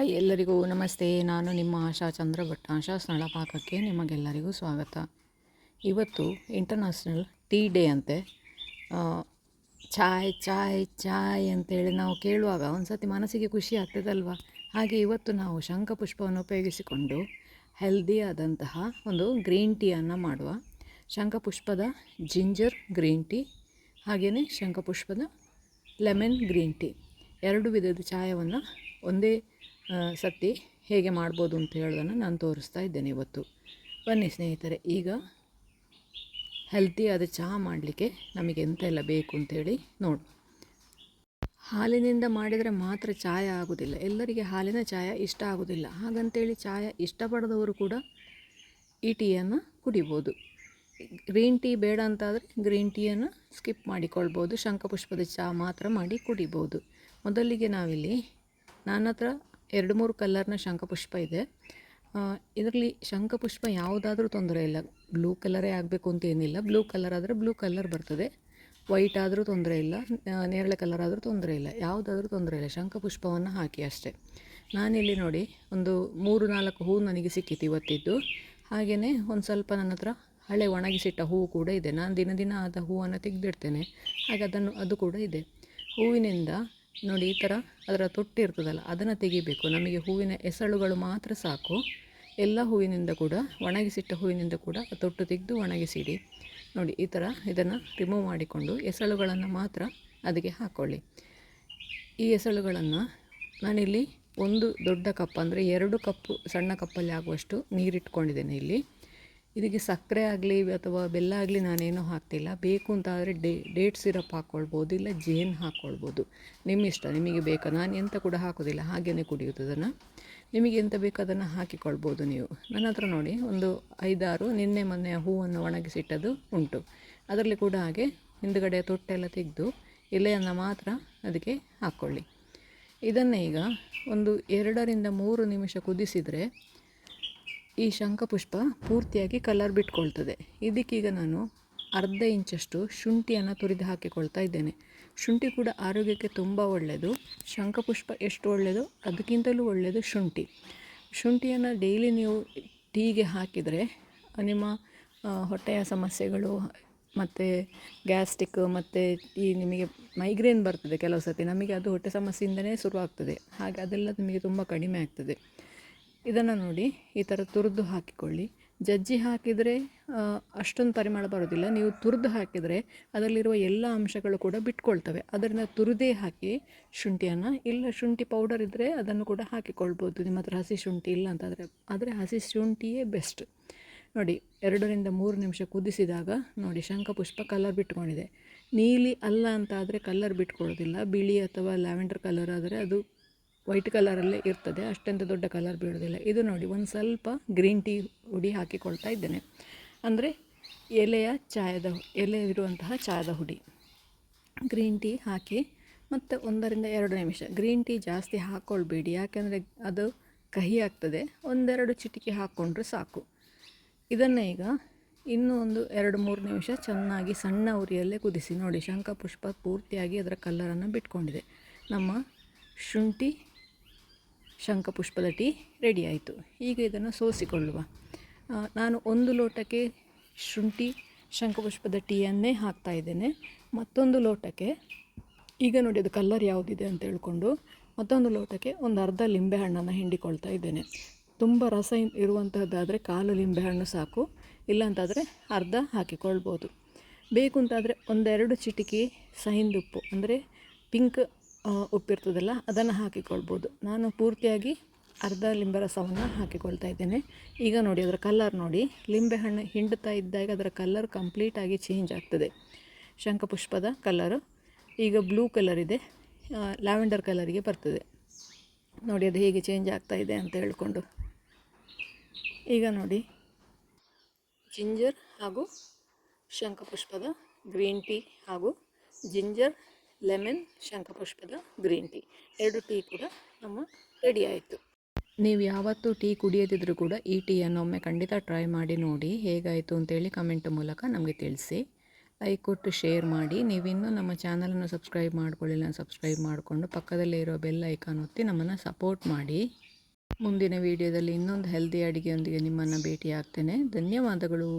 Hi ಎಲ್ಲರಿಗೂ ನಮಸ್ತೆ. ನಾನು ನಿಮ್ಮ ಆಶಾ ಚಂದ್ರಭಟ್. ಆಶಾ ಸ್ಥಳ ಪಾಕಕ್ಕೆ ನಿಮಗೆಲ್ಲರಿಗೂ ಸ್ವಾಗತ. ಇವತ್ತು ಇಂಟರ್ನ್ಯಾಷನಲ್ ಟೀ ಡೇ ಅಂತೆ. ಚಾಯ್ ಚಾಯ್ ಚಾಯ್ ಅಂತೇಳಿ ನಾವು ಕೇಳುವಾಗ ಒಂದು ಸತಿ ಮನಸ್ಸಿಗೆ ಖುಷಿ ಆಗ್ತದಲ್ವ. ಹಾಗೆ ಇವತ್ತು ನಾವು ಶಂಖಪುಷ್ಪವನ್ನು ಉಪಯೋಗಿಸಿಕೊಂಡು ಹೆಲ್ದಿಯಾದಂತಹ ಒಂದು ಗ್ರೀನ್ ಟೀಯನ್ನು ಮಾಡುವ. ಶಂಖಪುಷ್ಪದ ಜಿಂಜರ್ ಗ್ರೀನ್ ಟೀ ಹಾಗೆಯೇ ಶಂಖಪುಷ್ಪದ ಲೆಮನ್ ಗ್ರೀನ್ ಟೀ ಎರಡು ವಿಧದ ಚಾಯವನ್ನು ಒಂದೇ ಸತಿ ಹೇಗೆ ಮಾಡ್ಬೋದು ಅಂತ ಹೇಳೋದನ್ನು ನಾನು ತೋರಿಸ್ತಾ ಇದ್ದೇನೆ ಇವತ್ತು. ಬನ್ನಿ ಸ್ನೇಹಿತರೆ, ಈಗ ಹೆಲ್ತಿಯಾದ ಚಹಾ ಮಾಡಲಿಕ್ಕೆ ನಮಗೆ ಎಂತೆಲ್ಲ ಬೇಕು ಅಂತೇಳಿ ನೋಡು. ಹಾಲಿನಿಂದ ಮಾಡಿದರೆ ಮಾತ್ರ ಚಾಯ ಆಗೋದಿಲ್ಲ. ಎಲ್ಲರಿಗೆ ಹಾಲಿನ ಚಾಯ ಇಷ್ಟ ಆಗೋದಿಲ್ಲ. ಹಾಗಂತೇಳಿ ಚಾಯ ಇಷ್ಟಪಡದವರು ಕೂಡ ಈ ಟೀಯನ್ನು ಕುಡಿಬೋದು. ಗ್ರೀನ್ ಟೀ ಬೇಡ ಅಂತಾದರೆ ಗ್ರೀನ್ ಟೀಯನ್ನು ಸ್ಕಿಪ್ ಮಾಡಿಕೊಳ್ಬೋದು. ಶಂಖಪುಷ್ಪದ ಚಹಾ ಮಾತ್ರ ಮಾಡಿ ಕುಡಿಬೋದು. ಮೊದಲಿಗೆ ನಾವಿಲ್ಲಿ ನನ್ನ ಹತ್ರ 2-3 ಕಲರ್ನ ಶಂಖಪುಷ್ಪ ಇದೆ. ಇದರಲ್ಲಿ ಶಂಖಪುಷ್ಪ ಯಾವುದಾದ್ರೂ ತೊಂದರೆ ಇಲ್ಲ. ಬ್ಲೂ ಕಲರೇ ಆಗಬೇಕು ಅಂತ ಏನಿಲ್ಲ. ಬ್ಲೂ ಕಲರ್ ಆದರೆ ಬ್ಲೂ ಕಲರ್ ಬರ್ತದೆ, ವೈಟ್ ಆದರೂ ತೊಂದರೆ ಇಲ್ಲ, ನೇರಳೆ ಕಲರ್ ಆದರೂ ತೊಂದರೆ ಇಲ್ಲ, ಯಾವುದಾದ್ರೂ ತೊಂದರೆ ಇಲ್ಲ. ಶಂಖಪುಷ್ಪವನ್ನು ಹಾಕಿ ಅಷ್ಟೇ. ನಾನಿಲ್ಲಿ ನೋಡಿ ಒಂದು 3-4 ಹೂವು ನನಗೆ ಸಿಕ್ಕಿತು ಇವತ್ತಿದ್ದು. ಹಾಗೆಯೇ ಒಂದು ಸ್ವಲ್ಪ ನನ್ನ ಹತ್ರ ಹಳೆ ಒಣಗಿಸಿಟ್ಟ ಹೂವು ಕೂಡ ಇದೆ. ನಾನು ದಿನ ಆದ ಹೂವನ್ನು ತೆಗೆದಿಡ್ತೇನೆ, ಹಾಗೆ ಅದು ಕೂಡ ಇದೆ. ಹೂವಿನಿಂದ ನೋಡಿ ಈ ಥರ ಅದರ ತೊಟ್ಟಿರ್ತದಲ್ಲ ಅದನ್ನು ತೆಗಿಬೇಕು. ನಮಗೆ ಹೂವಿನ ಎಸಳುಗಳು ಮಾತ್ರ ಸಾಕು. ಎಲ್ಲ ಹೂವಿನಿಂದ ಕೂಡ, ಒಣಗಿಸಿಟ್ಟ ಹೂವಿನಿಂದ ಕೂಡ ತೊಟ್ಟು ತೆಗೆದು ಒಣಗಿಸಿಡಿ. ನೋಡಿ ಈ ಥರ ಇದನ್ನು ರಿಮೂವ್ ಮಾಡಿಕೊಂಡು ಎಸಳುಗಳನ್ನು ಮಾತ್ರ ಅದಕ್ಕೆ ಹಾಕ್ಕೊಳ್ಳಿ. ಈ ಎಸಳುಗಳನ್ನು ನಾನಿಲ್ಲಿ ಒಂದು ದೊಡ್ಡ ಕಪ್ ಅಂದರೆ 2 ಕಪ್ಪು ಸಣ್ಣ ಕಪ್ಪಲ್ಲಿ ಆಗುವಷ್ಟು ನೀರಿಟ್ಕೊಂಡಿದ್ದೇನೆ ಇಲ್ಲಿ. ಇದಕ್ಕೆ ಸಕ್ಕರೆ ಆಗಲಿ ಅಥವಾ ಬೆಲ್ಲ ಆಗಲಿ ನಾನೇನೂ ಹಾಕ್ತಿಲ್ಲ. ಬೇಕು ಅಂತಾದರೆ ಡೇಟ್ ಸಿರಪ್ ಹಾಕ್ಕೊಳ್ಬೋದು, ಇಲ್ಲ ಜೇನು ಹಾಕ್ಕೊಳ್ಬೋದು, ನಿಮ್ಮ ಇಷ್ಟ. ನಿಮಗೆ ಬೇಕಾ, ನಾನು ಎಂತ ಕೂಡ ಹಾಕೋದಿಲ್ಲ, ಹಾಗೆಯೇ ಕುಡಿಯೋದು ಅದನ್ನು. ನಿಮಗೆ ಎಂತ ಬೇಕು ಅದನ್ನು ಹಾಕಿಕೊಳ್ಬೋದು ನೀವು. ನನ್ನ ಹತ್ರ ನೋಡಿ ಒಂದು 5-6 ನಿನ್ನೆ ಮೊನ್ನೆ ಹೂವನ್ನು ಒಣಗಿಸಿಟ್ಟದು ಉಂಟು. ಅದರಲ್ಲಿ ಕೂಡ ಹಾಗೆ ಹಿಂದುಗಡೆ ತೊಟ್ಟೆಲ್ಲ ತೆಗೆದು ಎಲೆಯನ್ನು ಮಾತ್ರ ಅದಕ್ಕೆ ಹಾಕ್ಕೊಳ್ಳಿ. ಇದನ್ನು ಈಗ ಒಂದು 2-3 ನಿಮಿಷ ಕುದಿಸಿದರೆ ಈ ಶಂಖಪುಷ್ಪ ಪೂರ್ತಿಯಾಗಿ ಕಲರ್ ಬಿಟ್ಕೊಳ್ತದೆ. ಇದಕ್ಕೀಗ ನಾನು ಅರ್ಧ ಇಂಚಷ್ಟು ಶುಂಠಿಯನ್ನು ತುರಿದು ಹಾಕಿಕೊಳ್ತಾ ಇದ್ದೇನೆ. ಶುಂಠಿ ಕೂಡ ಆರೋಗ್ಯಕ್ಕೆ ತುಂಬ ಒಳ್ಳೆಯದು. ಶಂಖಪುಷ್ಪ ಎಷ್ಟು ಒಳ್ಳೆಯದು ಅದಕ್ಕಿಂತಲೂ ಒಳ್ಳೆಯದು ಶುಂಠಿ. ಶುಂಠಿಯನ್ನು ಡೈಲಿ ನೀವು ಟೀಗೆ ಹಾಕಿದರೆ ನಿಮ್ಮ ಹೊಟ್ಟೆಯ ಸಮಸ್ಯೆಗಳು ಮತ್ತು ಗ್ಯಾಸ್ಟ್ರಿಕ್ ಮತ್ತು ಈ ನಿಮಗೆ ಮೈಗ್ರೇನ್ ಬರ್ತದೆ ಕೆಲವು ಸತಿ, ನಮಗೆ ಅದು ಹೊಟ್ಟೆ ಸಮಸ್ಯೆಯಿಂದಲೇ ಶುರುವಾಗ್ತದೆ. ಹಾಗೆ ಅದೆಲ್ಲ ನಿಮಗೆ ತುಂಬ ಕಡಿಮೆ ಆಗ್ತದೆ. ಇದನ್ನು ನೋಡಿ ಈ ಥರ ತುರಿದು ಹಾಕಿಕೊಳ್ಳಿ. ಜಜ್ಜಿ ಹಾಕಿದರೆ ಅಷ್ಟೊಂದು ಪರಿಮಳ ಬರೋದಿಲ್ಲ. ನೀವು ತುರಿದು ಹಾಕಿದರೆ ಅದರಲ್ಲಿರುವ ಎಲ್ಲ ಅಂಶಗಳು ಕೂಡ ಬಿಟ್ಕೊಳ್ತವೆ. ಅದರಿಂದ ತುರಿದೇ ಹಾಕಿ ಶುಂಠಿಯನ್ನು. ಇಲ್ಲ ಶುಂಠಿ ಪೌಡರ್ ಇದ್ದರೆ ಅದನ್ನು ಕೂಡ ಹಾಕಿಕೊಳ್ಬೋದು ನಿಮ್ಮ ಹತ್ರ ಹಸಿ ಶುಂಠಿ ಇಲ್ಲ ಅಂತಾದರೆ. ಆದರೆ ಹಸಿ ಶುಂಠಿಯೇ ಬೆಸ್ಟ್. ನೋಡಿ 2-3 ನಿಮಿಷ ಕುದಿಸಿದಾಗ ನೋಡಿ ಶಂಖಪುಷ್ಪ ಕಲರ್ ಬಿಟ್ಕೊಂಡಿದೆ. ನೀಲಿ ಅಲ್ಲ ಅಂತಾದರೆ ಕಲರ್ ಬಿಟ್ಕೊಳ್ಳೋದಿಲ್ಲ. ಬಿಳಿ ಅಥವಾ ಲ್ಯಾವೆಂಡರ್ ಕಲರ್ ಆದರೆ ಅದು ವೈಟ್ ಕಲರಲ್ಲೇ ಇರ್ತದೆ, ಅಷ್ಟೆಂತ ದೊಡ್ಡ ಕಲರ್ ಬೀಳೋದಿಲ್ಲ. ಇದು ನೋಡಿ ಒಂದು ಸ್ವಲ್ಪ ಗ್ರೀನ್ ಟೀ ಹುಡಿ ಹಾಕಿಕೊಳ್ತಾ ಇದ್ದೇನೆ. ಅಂದರೆ ಎಲೆ ಇರುವಂತಹ ಚಾಯದ ಹುಡಿ ಗ್ರೀನ್ ಟೀ ಹಾಕಿ ಮತ್ತು 1-2 ನಿಮಿಷ. ಗ್ರೀನ್ ಟೀ ಜಾಸ್ತಿ ಹಾಕ್ಕೊಳ್ಬೇಡಿ, ಯಾಕೆಂದರೆ ಅದು ಕಹಿ ಆಗ್ತದೆ. 1-2 ಚಿಟಿಕೆ ಹಾಕ್ಕೊಂಡ್ರೆ ಸಾಕು. ಇದನ್ನು ಈಗ ಇನ್ನೂ ಒಂದು 2-3 ನಿಮಿಷ ಚೆನ್ನಾಗಿ ಸಣ್ಣ ಉರಿಯಲ್ಲೇ ಕುದಿಸಿ. ನೋಡಿ ಶಂಖಪುಷ್ಪ ಪೂರ್ತಿಯಾಗಿ ಅದರ ಕಲ್ಲರನ್ನು ಬಿಟ್ಕೊಂಡಿದೆ. ನಮ್ಮ ಶಂಖಪುಷ್ಪದ ಟೀ ರೆಡಿ ಆಯಿತು. ಈಗ ಇದನ್ನು ಸೋಸಿಕೊಳ್ಳುವ. ನಾನು 1 ಲೋಟಕ್ಕೆ ಶಂಖಪುಷ್ಪದ ಟೀಯನ್ನೇ ಹಾಕ್ತಾಯಿದ್ದೇನೆ. ಮತ್ತೊಂದು ಲೋಟಕ್ಕೆ ಈಗ ನೋಡಿ ಅದು ಕಲ್ಲರ್ ಯಾವುದಿದೆ ಅಂತ ಹೇಳ್ಕೊಂಡು ಮತ್ತೊಂದು ಲೋಟಕ್ಕೆ ಒಂದು ಅರ್ಧ ಲಿಂಬೆಹಣ್ಣನ್ನು ಹಿಂಡಿಕೊಳ್ತಾ ಇದ್ದೇನೆ. ತುಂಬ ರಸ ಇರುವಂಥದ್ದಾದರೆ 1/4 ಲಿಂಬೆಹಣ್ಣು ಸಾಕು, ಇಲ್ಲಾಂತಾದರೆ ಅರ್ಧ ಹಾಕಿಕೊಳ್ಬೋದು. ಬೇಕು ಅಂತಾದರೆ 1-2 ಚಿಟಿಕೆ ಸಹಿಂದುಪ್ಪು ಅಂದರೆ ಪಿಂಕ್ ಉಪ್ಪಿರ್ತದಲ್ಲ ಅದನ್ನು ಹಾಕಿಕೊಳ್ಬೋದು. ನಾನು ಪೂರ್ತಿಯಾಗಿ ಅರ್ಧ ಲಿಂಬೆ ರಸವನ್ನು ಹಾಕಿಕೊಳ್ತಾ ಇದ್ದೇನೆ. ಈಗ ನೋಡಿ ಅದರ ಕಲರ್ ನೋಡಿ, ಲಿಂಬೆಹಣ್ಣು ಹಿಂಡ್ತಾ ಇದ್ದಾಗ ಅದರ ಕಲರ್ ಕಂಪ್ಲೀಟಾಗಿ ಚೇಂಜ್ ಆಗ್ತದೆ. ಶಂಖಪುಷ್ಪದ ಕಲರು ಈಗ ಬ್ಲೂ ಕಲರ್ ಇದೆ, ಲ್ಯಾವೆಂಡರ್ ಕಲರಿಗೆ ಬರ್ತದೆ. ನೋಡಿ ಅದು ಹೇಗೆ ಚೇಂಜ್ ಆಗ್ತಾ ಇದೆ ಅಂತ ಹೇಳ್ಕೊಂಡು. ಈಗ ನೋಡಿ ಜಿಂಜರ್ ಹಾಗೂ ಶಂಖಪುಷ್ಪದ ಗ್ರೀನ್ ಟೀ ಹಾಗೂ ಜಿಂಜರ್ ಲೆಮನ್ ಶಂಖಪುಷ್ಪದ ಗ್ರೀನ್ ಟೀ 2 ಟೀ ಕೂಡ ನಮ್ಮ ರೆಡಿ ಆಯಿತು. ನೀವು ಯಾವತ್ತೂ ಟೀ ಕುಡಿಯದಿದ್ದರೂ ಕೂಡ ಈ ಟೀಯನ್ನು ಒಮ್ಮೆ ಖಂಡಿತ ಟ್ರೈ ಮಾಡಿ ನೋಡಿ ಹೇಗಾಯಿತು ಅಂತೇಳಿ ಕಮೆಂಟ್ ಮೂಲಕ ನಮಗೆ ತಿಳಿಸಿ. ಲೈಕ್ ಕೊಟ್ಟು ಶೇರ್ ಮಾಡಿ. ನೀವಿನ್ನೂ ನಮ್ಮ ಚಾನಲನ್ನು ಸಬ್ಸ್ಕ್ರೈಬ್ ಮಾಡ್ಕೊಳ್ಳಿಲ್ಲ, ಸಬ್ಸ್ಕ್ರೈಬ್ ಮಾಡಿಕೊಂಡು ಪಕ್ಕದಲ್ಲೇ ಇರೋ ಬೆಲ್ ಐಕಾನ್ ಒತ್ತಿ ನಮ್ಮನ್ನು ಸಪೋರ್ಟ್ ಮಾಡಿ. ಮುಂದಿನ ವಿಡಿಯೋದಲ್ಲಿ ಇನ್ನೊಂದು ಹೆಲ್ದಿ ಅಡುಗೆಯೊಂದಿಗೆ ನಿಮ್ಮನ್ನು ಭೇಟಿ ಆಗ್ತೇನೆ. ಧನ್ಯವಾದಗಳು.